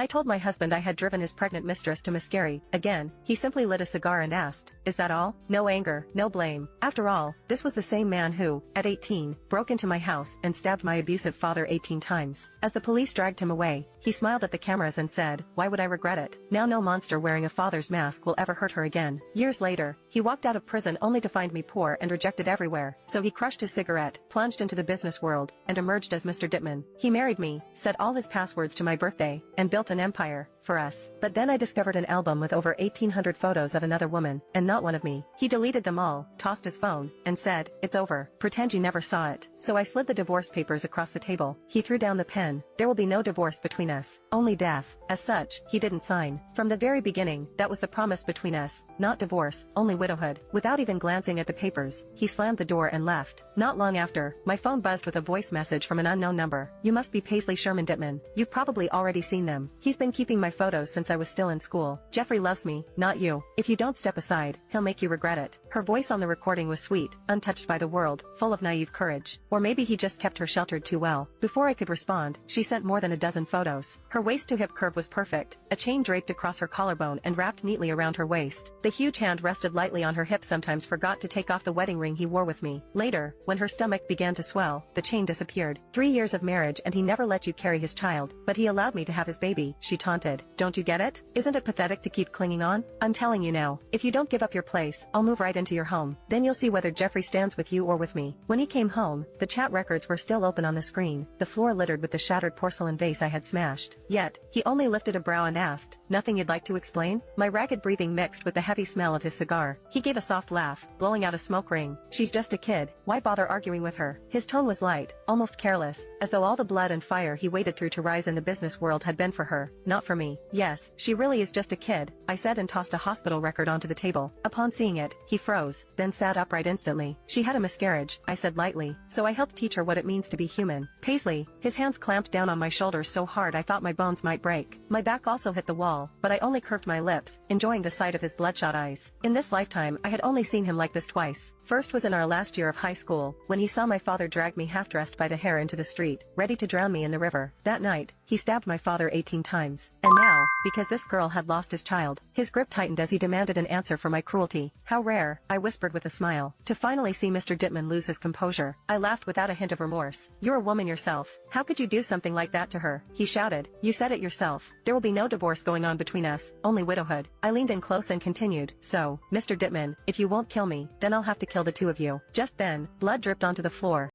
I told my husband I had driven his pregnant mistress to Mascari. Again, he simply lit a cigar and asked, "Is that all?" No anger, no blame. After all, this was the same man who, at 18, broke into my house and stabbed my abusive father 18 times. As the police dragged him away, he smiled at the cameras and said, "Why would I regret it? Now no monster wearing a father's mask will ever hurt her again." Years later, he walked out of prison only to find me poor and rejected everywhere. So he crushed his cigarette, plunged into the business world, and emerged as Mr. Dittman. He married me, set all his passwords to my birthday, and built an empire for us. But then I discovered an album with over 1,800 photos of another woman, and not one of me. He deleted them all, tossed his phone, and said, "It's over. Pretend you never saw it." So I slid the divorce papers across the table. He threw down the pen. There will be no divorce between us, only death. As such, he didn't sign. From the very beginning, that was the promise between us, not divorce, only widowhood. Without even glancing at the papers, he slammed the door and left. Not long after, my phone buzzed with a voice message from an unknown number. "You must be Paisley Sherman Dittman. You've probably already seen them. He's been keeping my photos since I was still in school. Jeffrey loves me, not you. If you don't step aside, he'll make you regret it." Her voice on the recording was sweet, untouched by the world, full of naive courage. Or maybe he just kept her sheltered too well. Before I could respond, she sent more than a dozen photos. Her waist-to-hip curve was perfect, a chain draped across her collarbone and wrapped neatly around her waist. The huge hand rested lightly on her hip. Sometimes forgot to take off the wedding ring he wore with me. Later, when her stomach began to swell, the chain disappeared. 3 years of marriage and he never let you carry his child, but he allowed me to have his baby, she taunted. Don't you get it? Isn't it pathetic to keep clinging on? I'm telling you now, if you don't give up your place, I'll move right into your home. Then you'll see whether Jeffrey stands with you or with me. When he came home, the chat records were still open on the screen, the floor littered with the shattered porcelain vase I had smashed. Yet, he only lifted a brow and asked, "Nothing you'd like to explain?" My ragged breathing mixed with the heavy smell of his cigar. He gave a soft laugh, blowing out a smoke ring. "She's just a kid, why bother arguing with her?" His tone was light, almost careless, as though all the blood and fire he waded through to rise in the business world had been for her, not for me. "Yes, she really is just a kid," I said and tossed a hospital record onto the table. Upon seeing it, he froze, then sat upright instantly. "She had a miscarriage," I said lightly, "so I helped teach her what it means to be human." Paisley, his hands clamped down on my shoulders so hard I thought my bones might break. My back also hit the wall, but I only curved my lips, enjoying the sight of his bloodshot eyes. In this lifetime I had only seen him like this twice. First was in our last year of high school, when he saw my father drag me half-dressed by the hair into the street, ready to drown me in the river. That night, he stabbed my father 18 times. And now, because this girl had lost his child, his grip tightened as he demanded an answer for my cruelty. "How rare," I whispered with a smile, "to finally see Mr. Dittman lose his composure." I laughed without a hint of remorse. "You're a woman yourself. How could you do something like that to her?" He shouted. "You said it yourself. There will be no divorce going on between us, only widowhood." I leaned in close and continued, "So, Mr. Dittman, if you won't kill me, then I'll have to kill the two of you." Just then, blood dripped onto the floor.